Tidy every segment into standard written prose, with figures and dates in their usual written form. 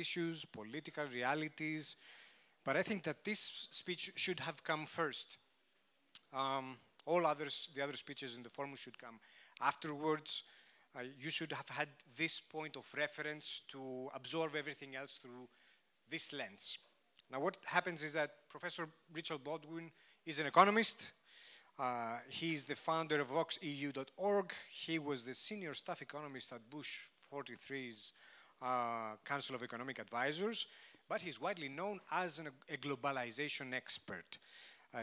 issues, political realities. But I think that this speech should have come first. The other speeches in the forum should come afterwards. You should have had this point of reference to absorb everything else through this lens. Now, what happens is that Professor Richard Baldwin is an economist. He's the founder of VoxEU.org. He was the senior staff economist at Bush 43's Council of Economic Advisors, but he's widely known as a globalization expert.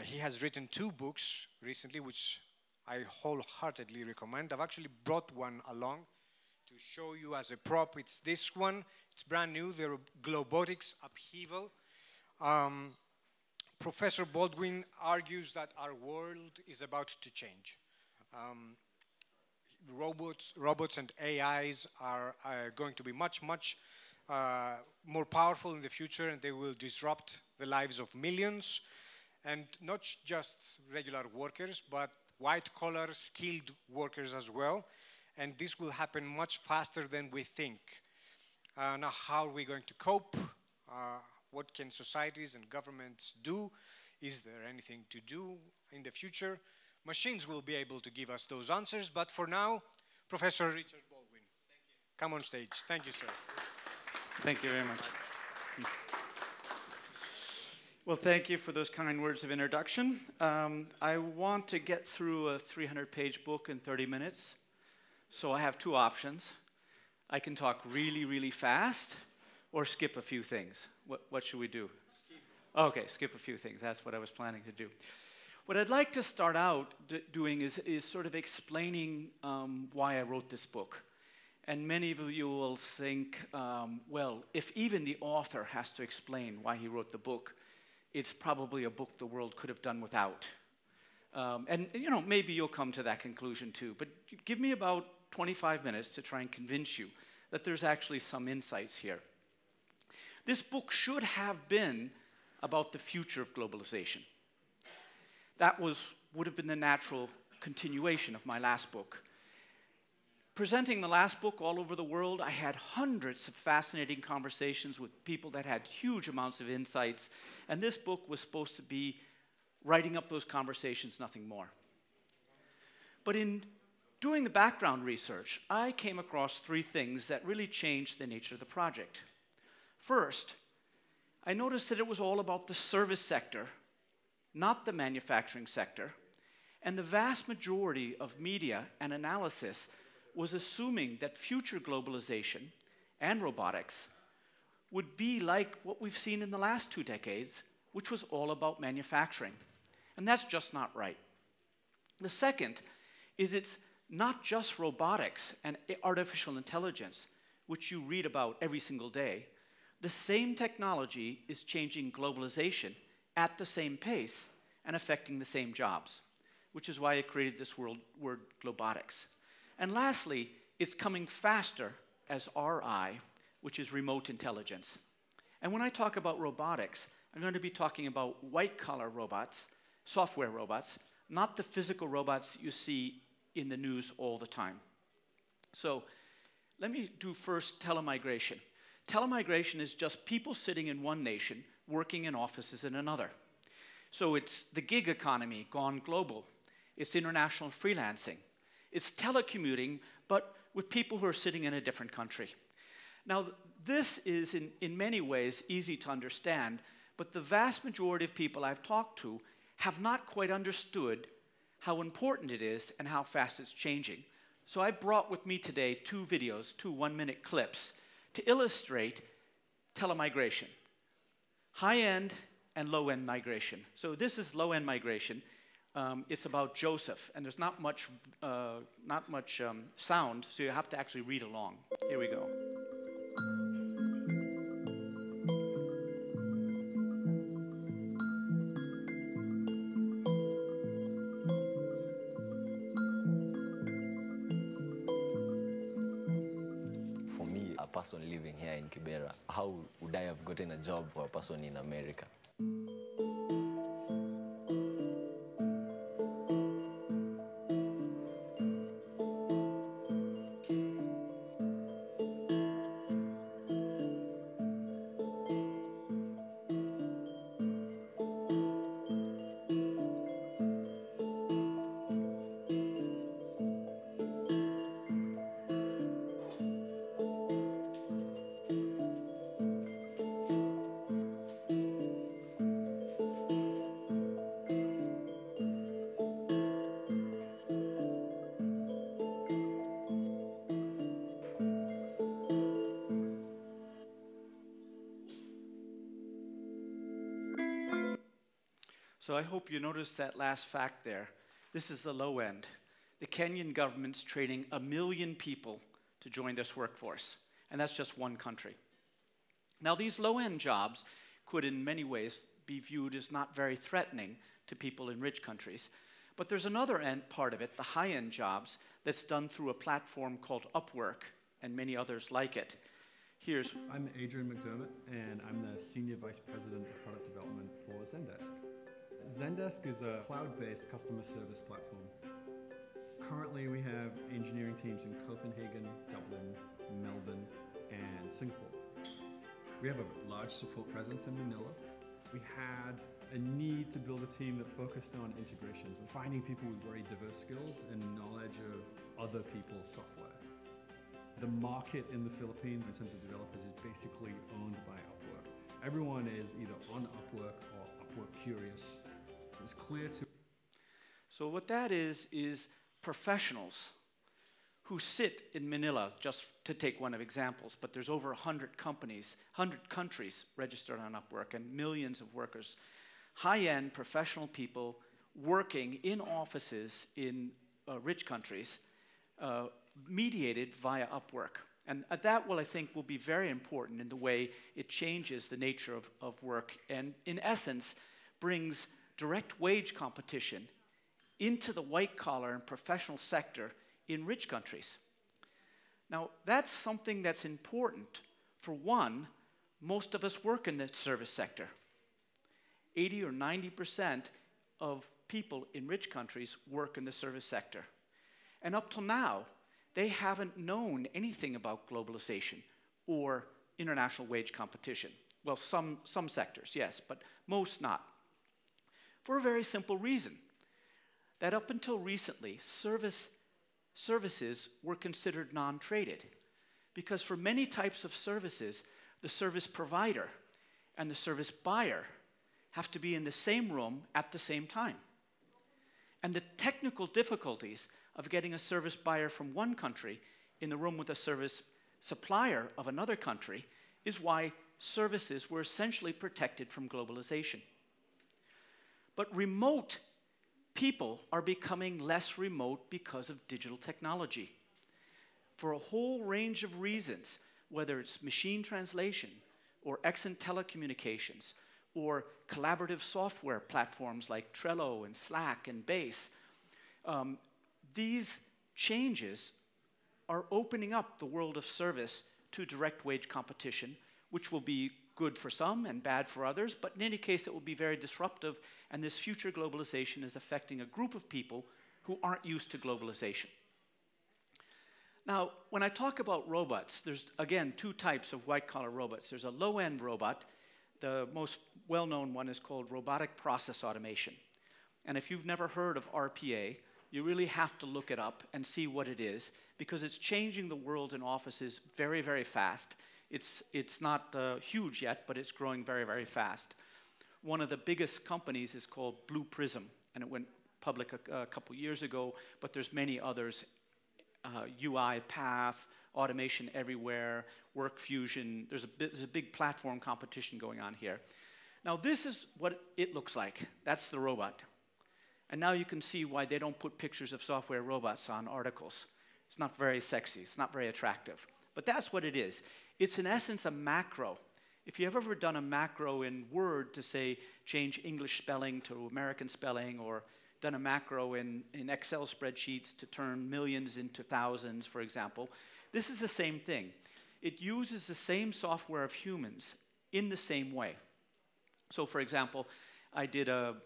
He has written 2 books recently, which I wholeheartedly recommend. I've actually brought one along to show you as a prop. It's this one. It's brand new, the Robotics Upheaval. Professor Baldwin argues that our world is about to change. Robots and AIs are going to be much more powerful in the future, and they will disrupt the lives of millions, and not just regular workers, but white-collar, skilled workers as well. And this will happen much faster than we think. Now, how are we going to cope? What can societies and governments do? Is there anything to do in the future? Machines will be able to give us those answers, but for now, Professor Richard Baldwin, come on stage. Thank you, sir. Thank you very much. Well, thank you for those kind words of introduction. I want to get through a 300-page book in 30 minutes, so I have 2 options. I can talk really, really fast, or skip a few things. What should we do? Okay, skip a few things. That's what I was planning to do. What I'd like to start out doing is sort of explaining why I wrote this book. And many of you will think, well, if even the author has to explain why he wrote the book, it's probably a book the world could have done without. And you know, maybe you'll come to that conclusion too. But give me about 25 minutes to try and convince you that there's actually some insights here. This book should have been about the future of globalization. That would have been the natural continuation of my last book. Presenting the last book all over the world, I had hundreds of fascinating conversations with people that had huge amounts of insights, and this book was supposed to be writing up those conversations, nothing more. But in doing the background research, I came across 3 things that really changed the nature of the project. First, I noticed that it was all about the service sector, not the manufacturing sector, and the vast majority of media and analysis was assuming that future globalization and robotics would be like what we've seen in the last 2 decades, which was all about manufacturing. And that's just not right. The second is it's not just robotics and artificial intelligence, which you read about every single day. The same technology is changing globalization at the same pace and affecting the same jobs, which is why I created this word Globotics. And lastly, it's coming faster as RI, which is remote intelligence. And when I talk about robotics, I'm going to be talking about white-collar robots, software robots, not the physical robots you see in the news all the time. So let me do first telemigration. Telemigration is just people sitting in one nation working in offices in another. So it's the gig economy gone global. It's international freelancing. It's telecommuting, but with people who are sitting in a different country. Now, this is in many ways easy to understand, but the vast majority of people I've talked to have not quite understood how important it is and how fast it's changing. So I brought with me today 2 videos, 2 one-minute clips, to illustrate telemigration, high-end and low-end migration. So this is low-end migration. It's about Joseph, and there's not much sound, so you have to actually read along. Here we go. For me, a person living here in Kibera, how would I have gotten a job for a person in America? So I hope you noticed that last fact there. This is the low end. The Kenyan government's training 1 million people to join this workforce, and that's just one country. Now, these low-end jobs could in many ways be viewed as not very threatening to people in rich countries. But there's another part of it, the high-end jobs, that's done through a platform called Upwork, and many others like it. I'm Adrian McDermott, and I'm the Senior Vice President of Product Development for Zendesk. Zendesk is a cloud-based customer service platform. Currently, we have engineering teams in Copenhagen, Dublin, Melbourne, and Singapore. We have a large support presence in Manila. We had a need to build a team that focused on integrations and finding people with very diverse skills and knowledge of other people's software. The market in the Philippines in terms of developers is basically owned by Upwork. Everyone is either on Upwork or Upwork curious. It was clear to... So what that is professionals who sit in Manila, just to take one of examples, but there's over 100 companies, 100 countries registered on Upwork and millions of workers. High-end professional people working in offices in rich countries, mediated via Upwork. And that I think, will be very important in the way it changes the nature of work and, in essence, brings direct wage competition into the white-collar and professional sector in rich countries. Now, that's something that's important. For one, most of us work in the service sector. 80 or 90% of people in rich countries work in the service sector. And up till now, they haven't known anything about globalization or international wage competition. Well, some sectors, yes, but most not. For a very simple reason, that up until recently, services were considered non-traded, because for many types of services, the service provider and the service buyer have to be in the same room at the same time. And the technical difficulties of getting a service buyer from one country in the room with a service supplier of another country is why services were essentially protected from globalization. But remote people are becoming less remote because of digital technology. For a whole range of reasons, whether it's machine translation or excellent telecommunications or collaborative software platforms like Trello and Slack and Base, these changes are opening up the world of service to direct wage competition, which will be good for some and bad for others, but in any case it will be very disruptive, and this future globalization is affecting a group of people who aren't used to globalization. Now, when I talk about robots, there's again 2 types of white-collar robots. There's a low-end robot. The most well-known one is called robotic process automation. And if you've never heard of RPA, you really have to look it up and see what it is, because it's changing the world in offices very, very fast. It's not huge yet, but it's growing very, very fast. One of the biggest companies is called Blue Prism, and it went public a couple years ago, but there's many others. UiPath, Automation Everywhere, Work Fusion. There's a big platform competition going on here. Now, this is what it looks like. That's the robot. And now you can see why they don't put pictures of software robots on articles. It's not very sexy. It's not very attractive. But that's what it is. It's in essence a macro. If you've ever done a macro in Word to say change English spelling to American spelling, or done a macro in Excel spreadsheets to turn millions into thousands, for example, this is the same thing. It uses the same software of humans in the same way. So, for example, I did a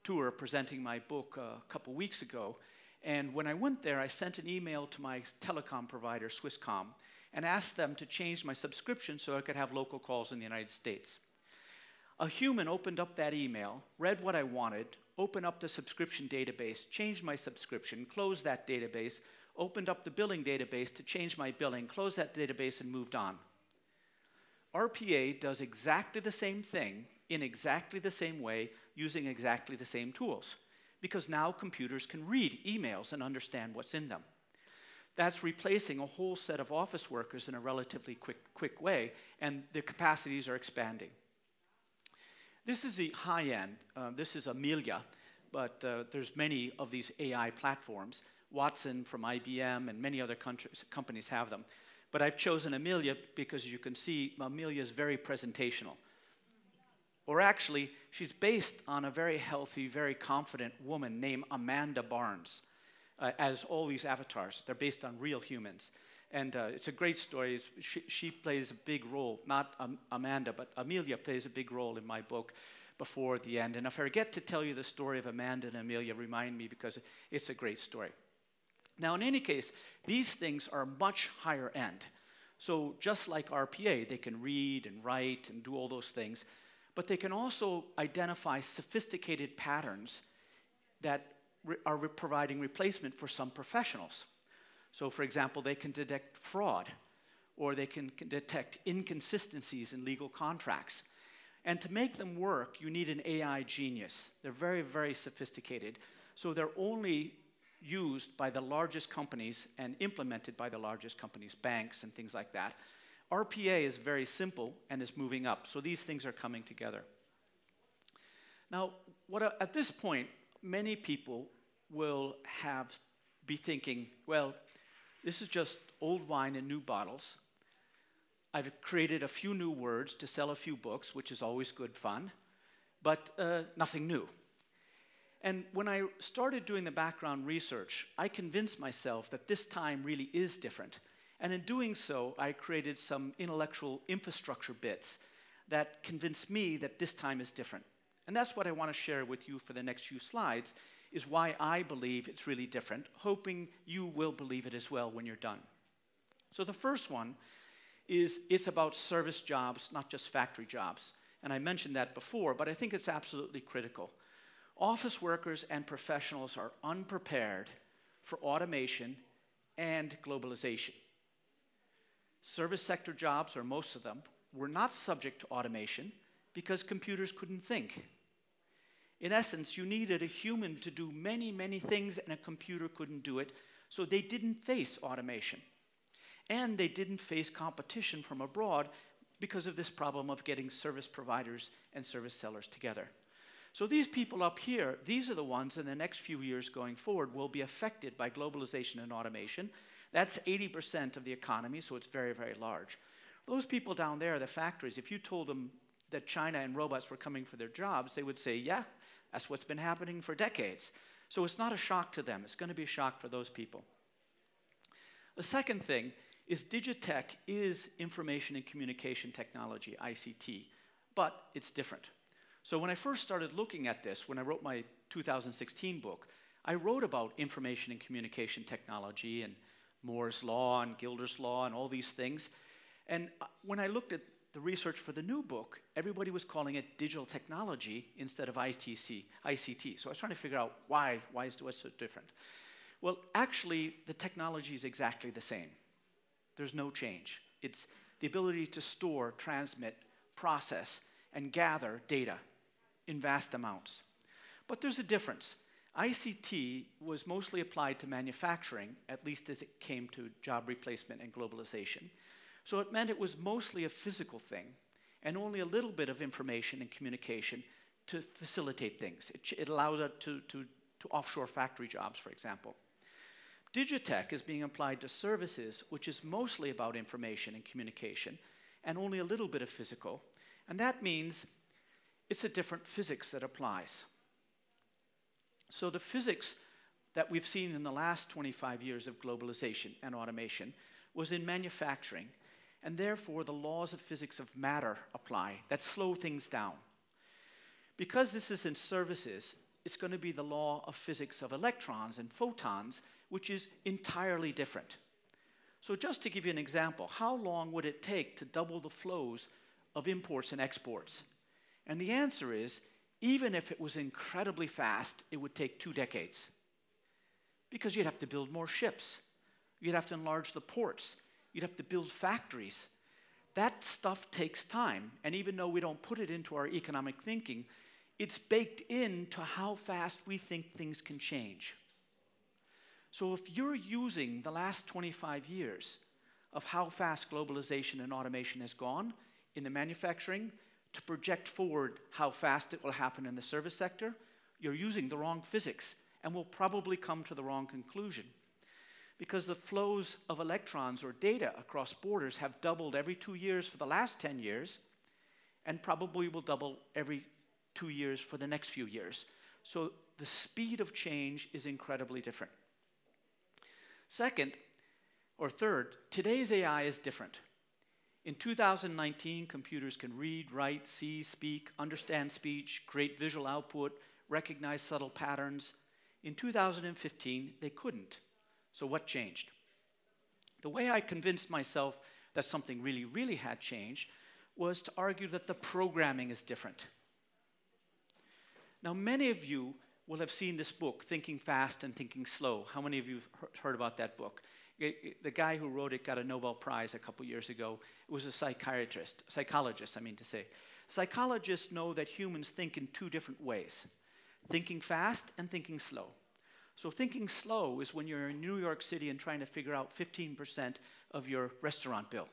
tour presenting my book a couple weeks ago, and when I went there, I sent an email to my telecom provider, Swisscom, and asked them to change my subscription so I could have local calls in the United States. A human opened up that email, read what I wanted, opened up the subscription database, changed my subscription, closed that database, opened up the billing database to change my billing, closed that database, and moved on. RPA does exactly the same thing in exactly the same way using exactly the same tools, because now computers can read emails and understand what's in them. That's replacing a whole set of office workers in a relatively quick way, and their capacities are expanding. This is the high end. This is Amelia, but there's many of these AI platforms. Watson from IBM and many other companies have them. But I've chosen Amelia because you can see Amelia is very presentational. Or actually, she's based on a very healthy, very confident woman named Amanda Barnes, as all these avatars. They're based on real humans. And it's a great story. She plays a big role, not Amanda, but Amelia plays a big role in my book before the end. And if I forget to tell you the story of Amanda and Amelia, remind me, because it's a great story. Now, in any case, these things are much higher end. So just like RPA, they can read and write and do all those things, but they can also identify sophisticated patterns that are providing replacement for some professionals. So, for example, they can detect fraud, or they can detect inconsistencies in legal contracts. And to make them work, you need an AI genius. They're very, very sophisticated. So they're only used by the largest companies and implemented by the largest companies, banks and things like that. RPA is very simple and is moving up. So these things are coming together. Now, at this point, many people will be thinking, well, this is just old wine in new bottles. I've created a few new words to sell a few books, which is always good fun, but nothing new. And when I started doing the background research, I convinced myself that this time really is different. And in doing so, I created some intellectual infrastructure bits that convinced me that this time is different. And that's what I want to share with you for the next few slides, is why I believe it's really different, hoping you will believe it as well when you're done. So the first one is it's about service jobs, not just factory jobs. And I mentioned that before, but I think it's absolutely critical. Office workers and professionals are unprepared for automation and globalization. Service sector jobs, or most of them, were not subject to automation because computers couldn't think. In essence, you needed a human to do many, many things, and a computer couldn't do it, so they didn't face automation. And they didn't face competition from abroad because of this problem of getting service providers and service sellers together. So these people up here, these are the ones in the next few years going forward will be affected by globalization and automation. That's 80% of the economy, so it's very, very large. Those people down there, the factories, if you told them that China and robots were coming for their jobs, they would say, yeah, that's what's been happening for decades. So it's not a shock to them. It's going to be a shock for those people. The second thing is Digitech is information and communication technology, ICT, but it's different. So when I first started looking at this, when I wrote my 2016 book, I wrote about information and communication technology and Moore's Law and Gilder's Law and all these things. And when I looked at the research for the new book, everybody was calling it digital technology instead of ICT. So I was trying to figure out what's so different. Well, actually, the technology is exactly the same. There's no change. It's the ability to store, transmit, process, and gather data in vast amounts. But there's a difference. ICT was mostly applied to manufacturing, at least as it came to job replacement and globalization. So it meant it was mostly a physical thing, and only a little bit of information and communication to facilitate things. It allows it to offshore factory jobs, for example. Digitech is being applied to services, which is mostly about information and communication, and only a little bit of physical. And that means it's a different physics that applies. So the physics that we've seen in the last 25 years of globalization and automation was in manufacturing, and therefore the laws of physics of matter apply that slow things down. Because this is in services, it's going to be the law of physics of electrons and photons, which is entirely different. So just to give you an example, how long would it take to double the flows of imports and exports? And the answer is, even if it was incredibly fast, it would take 2 decades. Because you'd have to build more ships. You'd have to enlarge the ports. You'd have to build factories. That stuff takes time. And even though we don't put it into our economic thinking, it's baked into how fast we think things can change. So if you're using the last 25 years of how fast globalization and automation has gone in the manufacturing to project forward how fast it will happen in the service sector, you're using the wrong physics and will probably come to the wrong conclusion. Because the flows of electrons or data across borders have doubled every 2 years for the last 10 years, and probably will double every 2 years for the next few years. So the speed of change is incredibly different. Second, or third, today's AI is different. In 2019, computers can read, write, see, speak, understand speech, create visual output, recognize subtle patterns. In 2015, they couldn't. So what changed? The way I convinced myself that something really, really had changed was to argue that the programming is different. Now, many of you will have seen this book, Thinking Fast and Thinking Slow. How many of you heard about that book? The guy who wrote it got a Nobel Prize a couple years ago. It was a psychologist, I mean to say. Psychologists know that humans think in two different ways, thinking fast and thinking slow. So thinking slow is when you're in New York City and trying to figure out 15% of your restaurant bill.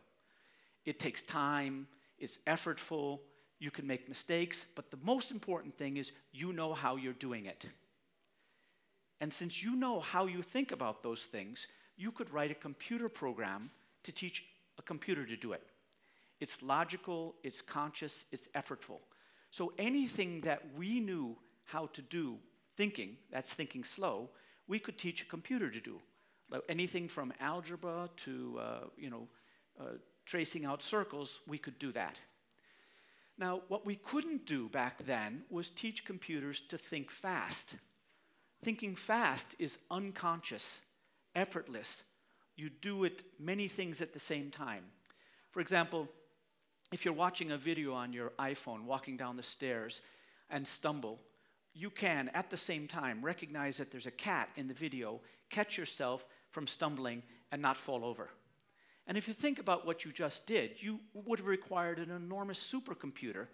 It takes time, it's effortful, you can make mistakes, but the most important thing is you know how you're doing it. And since you know how you think about those things, you could write a computer program to teach a computer to do it. It's logical, it's conscious, it's effortful. So anything that we knew how to do thinking, that's thinking slow, we could teach a computer to do. Like anything from algebra to tracing out circles, we could do that. Now, what we couldn't do back then was teach computers to think fast. Thinking fast is unconscious, effortless. You do it many things at the same time. For example, if you're watching a video on your iPhone, walking down the stairs and stumble, you can, at the same time, recognize that there's a cat in the video, catch yourself from stumbling and not fall over. And if you think about what you just did, you would have required an enormous supercomputer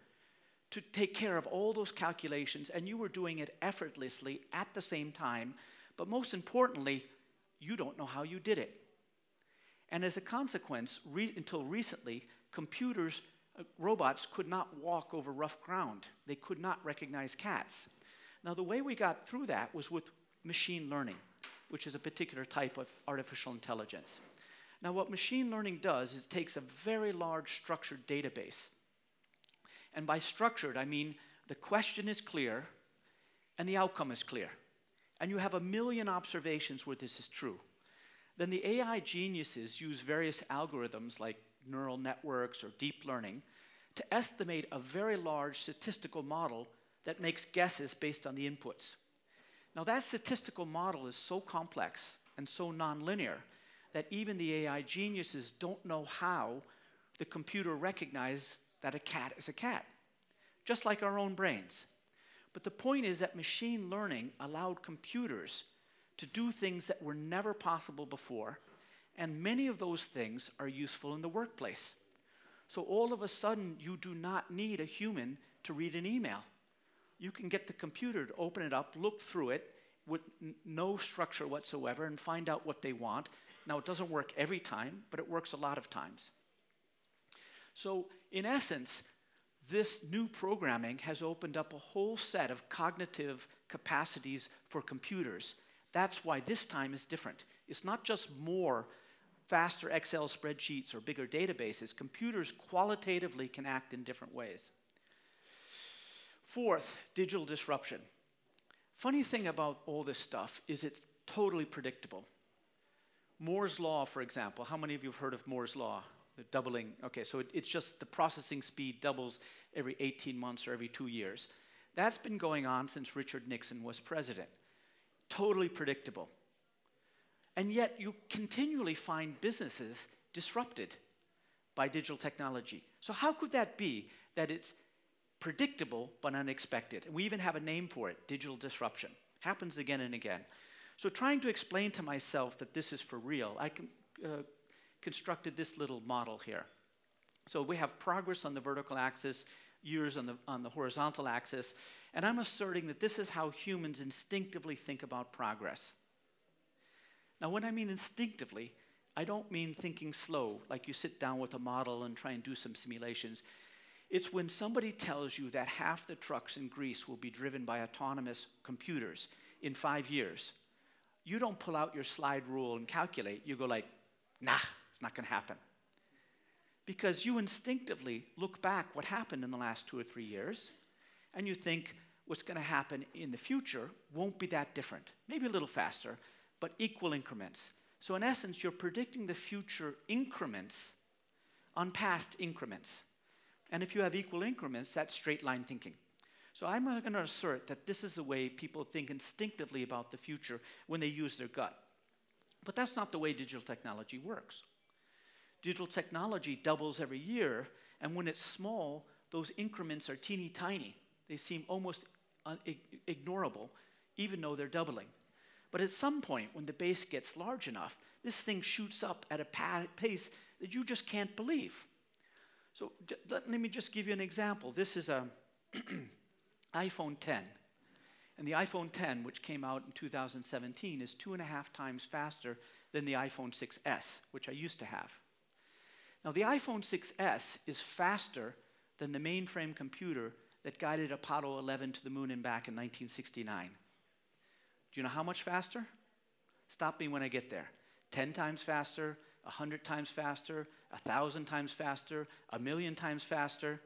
to take care of all those calculations, and you were doing it effortlessly at the same time, but most importantly, you don't know how you did it. And as a consequence, until recently, computers, robots could not walk over rough ground. They could not recognize cats. Now, the way we got through that was with machine learning, which is a particular type of artificial intelligence. Now, what machine learning does is it takes a very large structured database. And by structured, I mean the question is clear and the outcome is clear. And you have 1 million observations where this is true. Then the AI geniuses use various algorithms like neural networks or deep learning to estimate a very large statistical model that makes guesses based on the inputs. Now, that statistical model is so complex and so nonlinear that even the AI geniuses don't know how the computer recognizes that a cat is a cat, just like our own brains. But the point is that machine learning allowed computers to do things that were never possible before, and many of those things are useful in the workplace. So all of a sudden, you do not need a human to read an email. You can get the computer to open it up, look through it with no structure whatsoever, and find out what they want. Now, it doesn't work every time, but it works a lot of times. So, in essence, this new programming has opened up a whole set of cognitive capacities for computers. That's why this time is different. It's not just more faster Excel spreadsheets or bigger databases. Computers qualitatively can act in different ways. Fourth, digital disruption. Funny thing about all this stuff is it's totally predictable. Moore's law, for example. How many of you have heard of Moore's law? The doubling. Okay, so it's just the processing speed doubles every 18 months or every 2 years. That's been going on since Richard Nixon was president. Totally predictable. And yet you continually find businesses disrupted by digital technology. So how could that be that it's predictable but unexpected? And we even have a name for it, digital disruption. Happens again and again. So trying to explain to myself that this is for real, I constructed this little model here. So we have progress on the vertical axis, years on the horizontal axis, and I'm asserting that this is how humans instinctively think about progress. Now, when I mean instinctively, I don't mean thinking slow, like you sit down with a model and try and do some simulations. It's when somebody tells you that half the trucks in Greece will be driven by autonomous computers in 5 years. You don't pull out your slide rule and calculate. You go like, nah, it's not going to happen. Because you instinctively look back what happened in the last 2 or 3 years, and you think what's going to happen in the future won't be that different. Maybe a little faster, but equal increments. So in essence, you're predicting the future increments on past increments. And if you have equal increments, that's straight line thinking. So I'm going to assert that this is the way people think instinctively about the future when they use their gut. But that's not the way digital technology works. Digital technology doubles every year, and when it's small, those increments are teeny tiny. They seem almost ignorable, even though they're doubling. But at some point, when the base gets large enough, this thing shoots up at a pace that you just can't believe. So let me just give you an example. This is an iPhone 10. And the iPhone 10, which came out in 2017, is 2.5 times faster than the iPhone 6S, which I used to have. Now, the iPhone 6S is faster than the mainframe computer that guided Apollo 11 to the moon and back in 1969. Do you know how much faster? Stop me when I get there. 10 times faster, 100 times faster, 1,000 times faster, 1,000,000 times faster.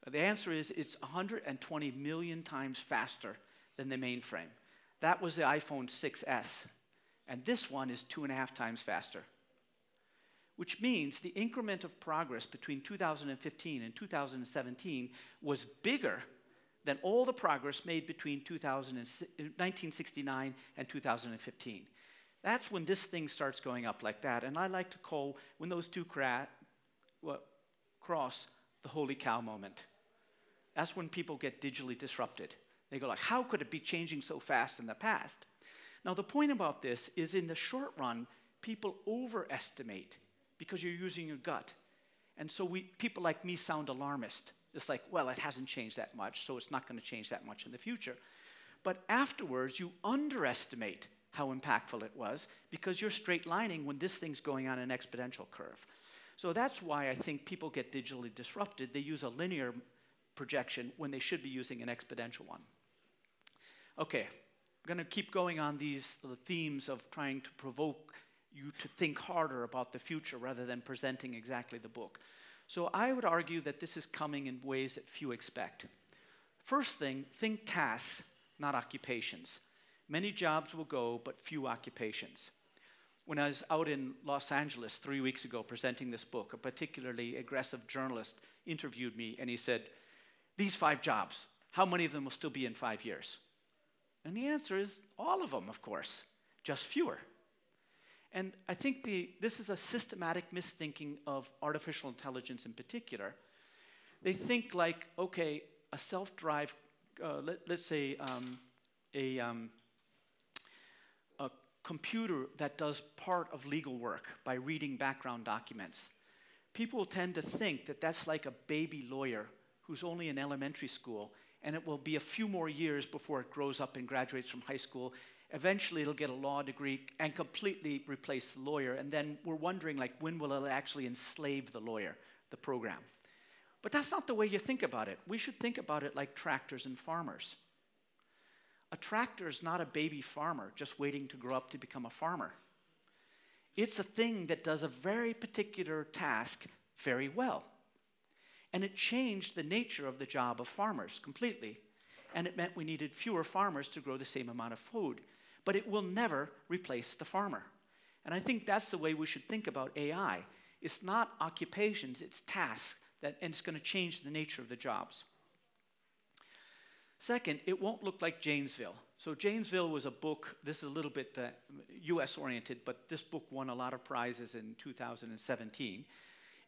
The answer is it's 120 million times faster than the mainframe. That was the iPhone 6S. And this one is 2.5 times faster. Which means the increment of progress between 2015 and 2017 was bigger than all the progress made between 1969 and 2015. That's when this thing starts going up like that. And I like to call, when those two cross, the holy cow moment. That's when people get digitally disrupted. They go like, how could it be changing so fast in the past? Now, the point about this is in the short run, people overestimate because you're using your gut. And so people like me sound alarmist. It's like, well, it hasn't changed that much, so it's not going to change that much in the future. But afterwards, you underestimate how impactful it was because you're straight lining when this thing's going on an exponential curve. So that's why I think people get digitally disrupted. They use a linear projection when they should be using an exponential one. Okay, I'm going to keep going on these themes of trying to provoke you to think harder about the future rather than presenting exactly the book. So I would argue that this is coming in ways that few expect. First thing, think tasks, not occupations. Many jobs will go, but few occupations. When I was out in Los Angeles 3 weeks ago presenting this book, a particularly aggressive journalist interviewed me, and he said, these 5 jobs, how many of them will still be in 5 years? And the answer is all of them, of course, just fewer. And I think this is a systematic misthinking of artificial intelligence in particular. They think like, okay, a self-drive, let's say a computer that does part of legal work by reading background documents. People tend to think that that's like a baby lawyer who's only in elementary school, and it will be a few more years before it grows up and graduates from high school. Eventually, it'll get a law degree and completely replace the lawyer. And then we're wondering, like, when will it actually enslave the lawyer, the program? But that's not the way you think about it. We should think about it like tractors and farmers. A tractor is not a baby farmer just waiting to grow up to become a farmer. It's a thing that does a very particular task very well. And it changed the nature of the job of farmers completely. And it meant we needed fewer farmers to grow the same amount of food. But it will never replace the farmer. And I think that's the way we should think about AI. It's not occupations, it's tasks, and it's going to change the nature of the jobs. Second, it won't look like Janesville. So Janesville was a book, this is a little bit US-oriented, but this book won a lot of prizes in 2017.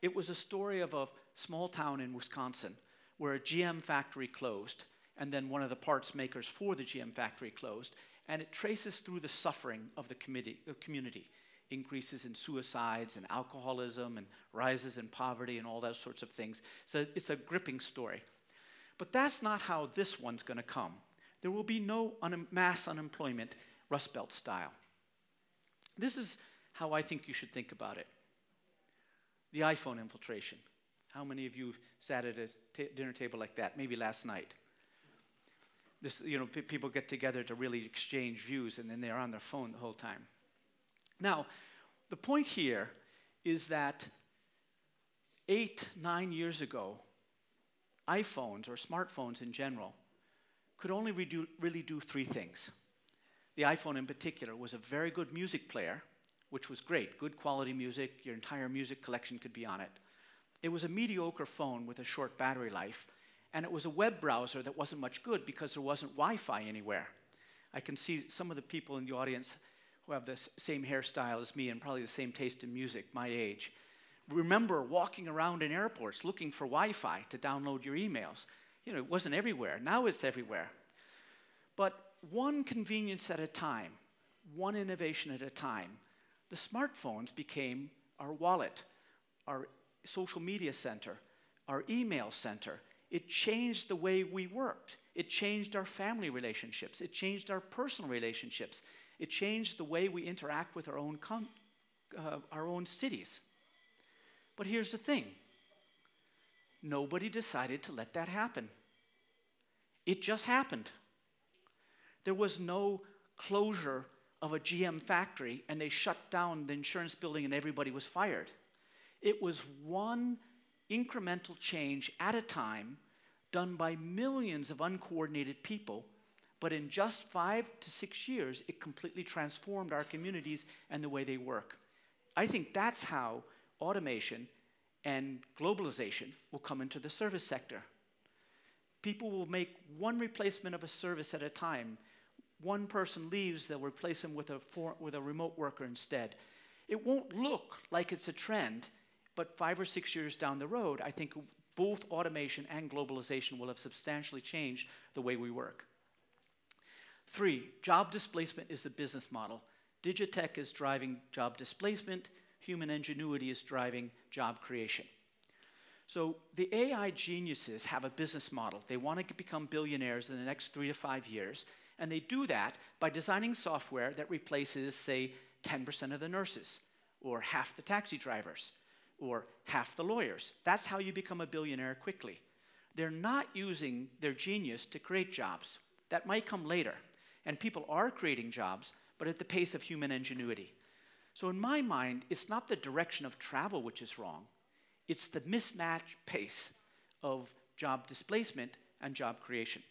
It was a story of a small town in Wisconsin where a GM factory closed, and then one of the parts makers for the GM factory closed, and it traces through the suffering of the community, increases in suicides and alcoholism and rises in poverty and all those sorts of things. So it's a gripping story. But that's not how this one's going to come. There will be no mass unemployment, Rust Belt style. This is how I think you should think about it. The iPhone infiltration. How many of you sat at a dinner table like that, maybe last night? This, people get together to really exchange views, and then they're on their phone the whole time. Now, the point here is that 8, 9 years ago, iPhones or smartphones in general could only really do 3 things. The iPhone in particular was a very good music player, which was great, good quality music, your entire music collection could be on it. It was a mediocre phone with a short battery life, and it was a web browser that wasn't much good because there wasn't Wi-Fi anywhere. I can see some of the people in the audience who have the same hairstyle as me and probably the same taste in music, my age. Remember walking around in airports looking for Wi-Fi to download your emails. It wasn't everywhere. Now it's everywhere. But one convenience at a time, one innovation at a time, the smartphones became our wallet, our social media center, our email center. It changed the way we worked. It changed our family relationships. It changed our personal relationships. It changed the way we interact with our own cities. But here's the thing. Nobody decided to let that happen. It just happened. There was no closure of a GM factory and they shut down the insurance building and everybody was fired. It was one incremental change at a time done by millions of uncoordinated people, but in just 5 to 6 years, it completely transformed our communities and the way they work. I think that's how automation and globalization will come into the service sector. People will make one replacement of a service at a time. One person leaves, they'll replace him with a remote worker instead. It won't look like it's a trend, but 5 or 6 years down the road, I think both automation and globalization will have substantially changed the way we work. 3, job displacement is the business model. Digitech is driving job displacement. Human ingenuity is driving job creation. So the AI geniuses have a business model. They want to become billionaires in the next 3 to 5 years, and they do that by designing software that replaces, say, 10% of the nurses, or half the taxi drivers, or half the lawyers. That's how you become a billionaire quickly. They're not using their genius to create jobs. That might come later, and people are creating jobs, but at the pace of human ingenuity. So in my mind, it's not the direction of travel which is wrong. It's the mismatched pace of job displacement and job creation.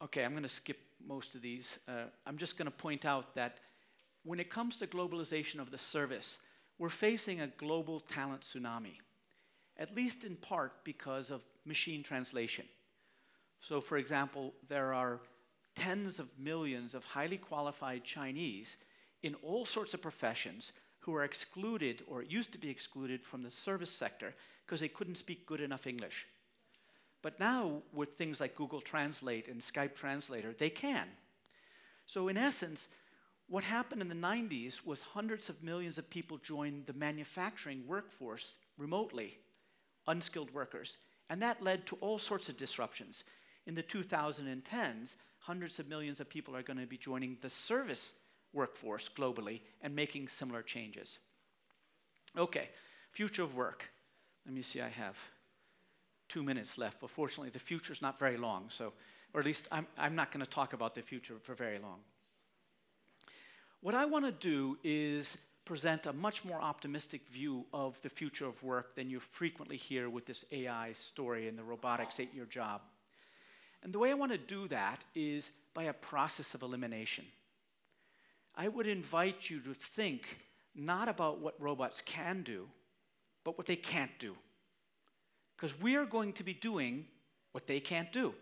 Okay, I'm going to skip most of these. I'm just going to point out that when it comes to globalization of the service, we're facing a global talent tsunami, at least in part because of machine translation. So for example, there are tens of millions of highly qualified Chinese in all sorts of professions who are excluded or used to be excluded from the service sector because they couldn't speak good enough English. But now with things like Google Translate and Skype Translator, they can. So in essence, what happened in the 90s was hundreds of millions of people joined the manufacturing workforce remotely, unskilled workers, and that led to all sorts of disruptions. In the 2010s, hundreds of millions of people are going to be joining the service workforce globally and making similar changes. Okay, future of work. Let me see, I have 2 minutes left, but fortunately the future's not very long, so, or at least I'm not going to talk about the future for very long. What I want to do is present a much more optimistic view of the future of work than you frequently hear with this AI story and the robotics 8-year job. And the way I want to do that is by a process of elimination. I would invite you to think not about what robots can do, but what they can't do. Because we are going to be doing what they can't do.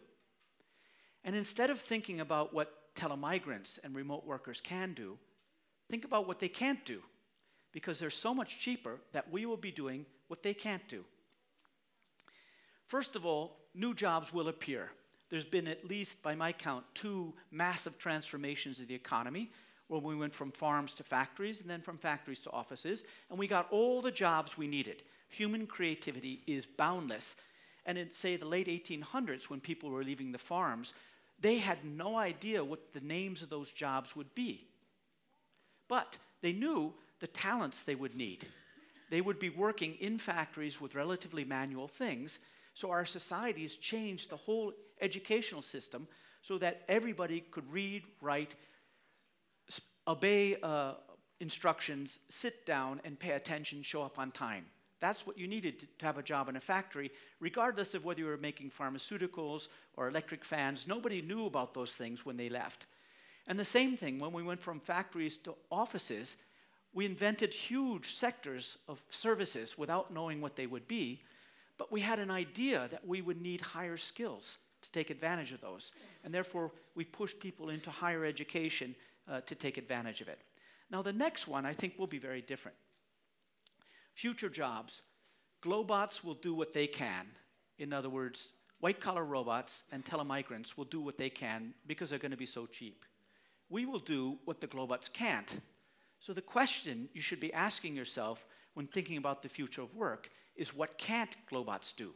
And instead of thinking about what telemigrants and remote workers can do, think about what they can't do. Because they're so much cheaper that we will be doing what they can't do. First of all, new jobs will appear. There's been at least, by my count, 2 massive transformations of the economy, where we went from farms to factories, and then from factories to offices, and we got all the jobs we needed. Human creativity is boundless. And in, say, the late 1800s, when people were leaving the farms, they had no idea what the names of those jobs would be. But they knew the talents they would need. they would be working in factories with relatively manual things. So our societies changed the whole educational system so that everybody could read, write, obey instructions, sit down and pay attention, show up on time. That's what you needed to have a job in a factory, regardless of whether you were making pharmaceuticals or electric fans. Nobody knew about those things when they left. And the same thing, when we went from factories to offices, we invented huge sectors of services without knowing what they would be, but we had an idea that we would need higher skills to take advantage of those. And therefore, we pushed people into higher education to take advantage of it. Now, the next one, I think, will be very different. Future jobs. Globots will do what they can. In other words, white-collar robots and telemigrants will do what they can because they're going to be so cheap. We will do what the Globots can't. So the question you should be asking yourself when thinking about the future of work is, what can't Globots do?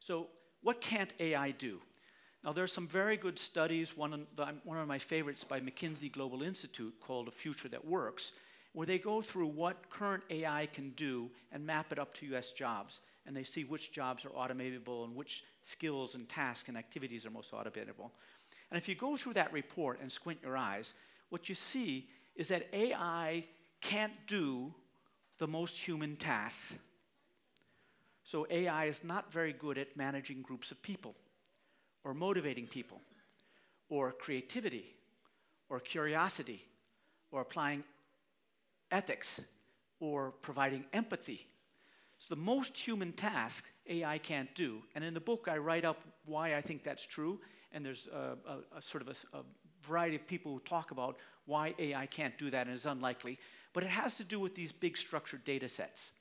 So what can't AI do? Now, there are some very good studies, one of my favorites by McKinsey Global Institute called A Future That Works, where they go through what current AI can do and map it up to US jobs. And they see which jobs are automatable and which skills and tasks and activities are most automatable. And if you go through that report and squint your eyes, what you see is that AI can't do the most human tasks. So AI is not very good at managing groups of people, or motivating people, or creativity, or curiosity, or applying ethics, or providing empathy. So the most human task AI can't do. And in the book, I write up why I think that's true, and there's a variety of people who talk about why AI can't do that and is unlikely. But it has to do with these big structured data sets.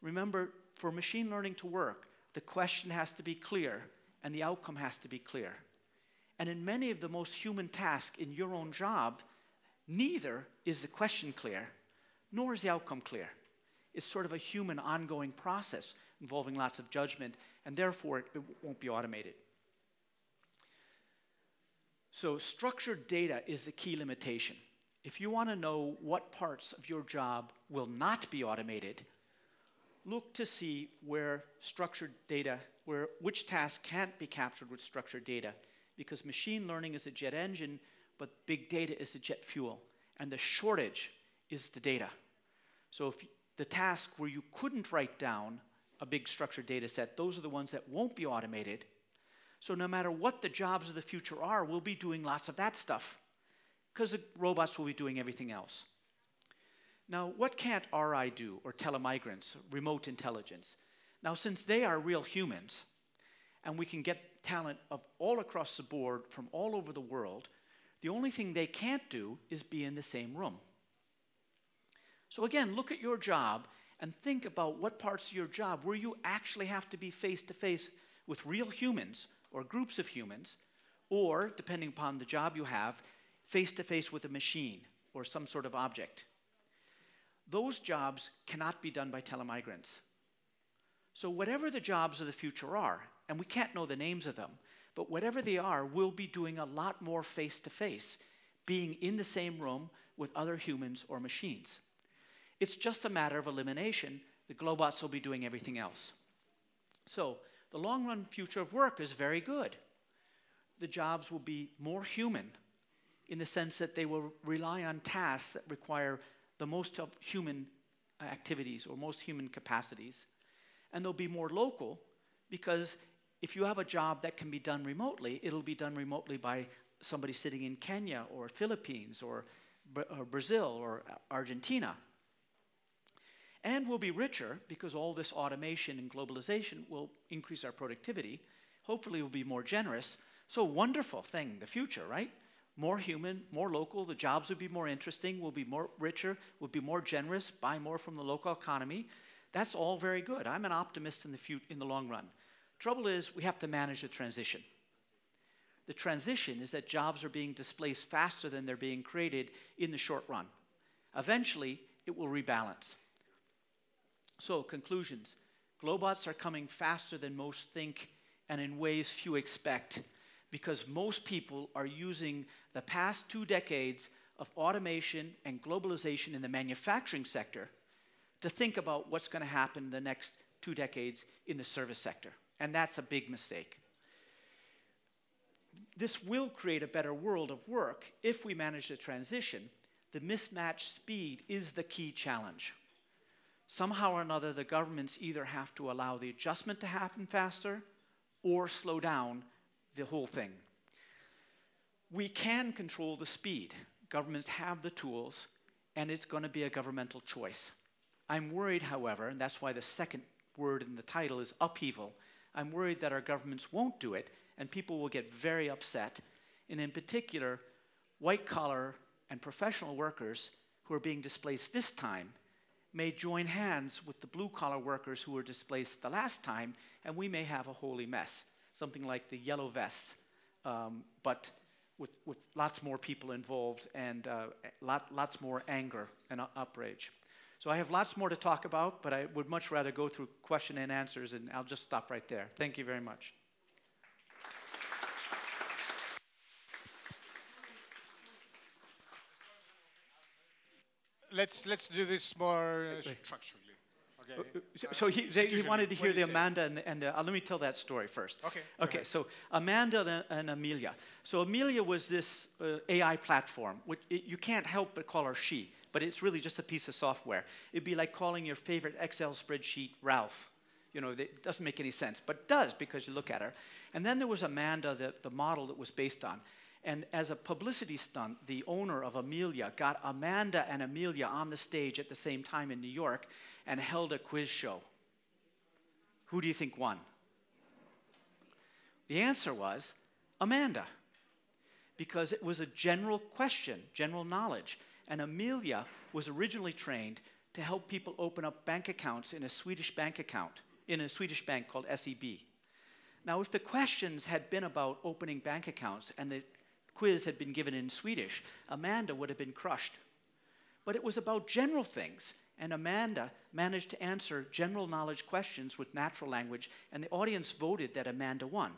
Remember, for machine learning to work, the question has to be clear, and the outcome has to be clear. And in many of the most human tasks in your own job, neither is the question clear, nor is the outcome clear. It's sort of a human ongoing process involving lots of judgment, and therefore it won't be automated. So structured data is the key limitation. If you want to know what parts of your job will not be automated, look to see where structured data, which tasks can't be captured with structured data, because machine learning is a jet engine, but big data is the jet fuel, and the shortage is the data. So if the task where you couldn't write down a big structured data set, those are the ones that won't be automated. So no matter what the jobs of the future are, we'll be doing lots of that stuff, because the robots will be doing everything else. Now, what can't RI do, or telemigrants, remote intelligence? Now, since they are real humans, and we can get talent of all across the board from all over the world, the only thing they can't do is be in the same room. So again, look at your job and think about what parts of your job where you actually have to be face-to-face with real humans or groups of humans, or, depending upon the job you have, face-to-face with a machine or some sort of object. Those jobs cannot be done by telemigrants. So whatever the jobs of the future are, and we can't know the names of them, but whatever they are, we'll be doing a lot more face-to-face, being in the same room with other humans or machines. It's just a matter of elimination. The Globots will be doing everything else. So the long-run future of work is very good. The jobs will be more human in the sense that they will rely on tasks that require the most of human activities or most human capacities. And they'll be more local because if you have a job that can be done remotely, it'll be done remotely by somebody sitting in Kenya or Philippines or Brazil or Argentina. And we'll be richer because all this automation and globalization will increase our productivity. Hopefully we'll be more generous. So wonderful thing, the future, right? More human, more local, the jobs will be more interesting, we'll be more richer, we'll be more generous, buy more from the local economy. That's all very good. I'm an optimist in the long run. Trouble is, we have to manage the transition. The transition is that jobs are being displaced faster than they're being created in the short run. Eventually, it will rebalance. So, conclusions. Globots are coming faster than most think and in ways few expect, because most people are using the past 2 decades of automation and globalization in the manufacturing sector to think about what's going to happen in the next 2 decades in the service sector. And that's a big mistake. This will create a better world of work if we manage the transition. The mismatched speed is the key challenge. Somehow or another, the governments either have to allow the adjustment to happen faster or slow down the whole thing. We can control the speed. Governments have the tools, and it's going to be a governmental choice. I'm worried, however, and that's why the second word in the title is upheaval. I'm worried that our governments won't do it, and people will get very upset. And in particular, white-collar and professional workers who are being displaced this time may join hands with the blue-collar workers who were displaced the last time, and we may have a holy mess, something like the yellow vests, but with lots more people involved and lots more anger and outrage. So I have lots more to talk about, but I would much rather go through question and answers, and I'll just stop right there. Thank you very much. Let's do this more structurally. Okay. So he wanted to hear the Amanda and the, let me tell that story first. Okay. Okay, so Amanda and Amelia. So Amelia was this AI platform, which you can't help but call her she, but it's really just a piece of software. It'd be like calling your favorite Excel spreadsheet Ralph. You know, it doesn't make any sense, but it does because you look at her. And then there was Amanda, the model that was based on. And as a publicity stunt, the owner of Amelia got Amanda and Amelia on the stage at the same time in New York and held a quiz show. Who do you think won? The answer was Amanda, because it was a general question, general knowledge. And Amelia was originally trained to help people open up bank accounts in a Swedish bank called SEB. Now, if the questions had been about opening bank accounts and the quiz had been given in Swedish, Amanda would have been crushed. But it was about general things, and Amanda managed to answer general knowledge questions with natural language, and the audience voted that Amanda won.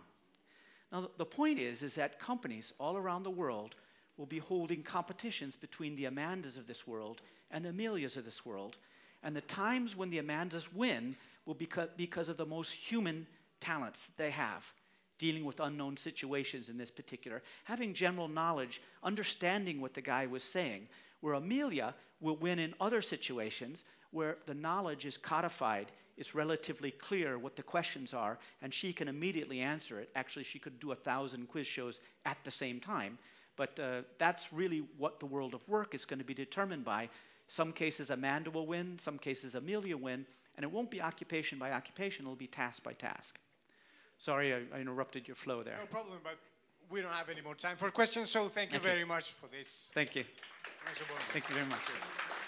Now, the point is that companies all around the world will be holding competitions between the Amandas of this world and the Amelias of this world, and the times when the Amandas win will be because of the most human talents that they have, dealing with unknown situations in this particular, having general knowledge, understanding what the guy was saying, where Amelia will win in other situations where the knowledge is codified, it's relatively clear what the questions are, and she can immediately answer it. Actually, she could do 1,000 quiz shows at the same time, but that's really what the world of work is going to be determined by. Some cases Amanda will win, some cases Amelia win, and it won't be occupation by occupation, it'll be task by task. Sorry, I interrupted your flow there. No problem, but we don't have any more time for questions, so thank you very much for this. Thank you. Thank you very much.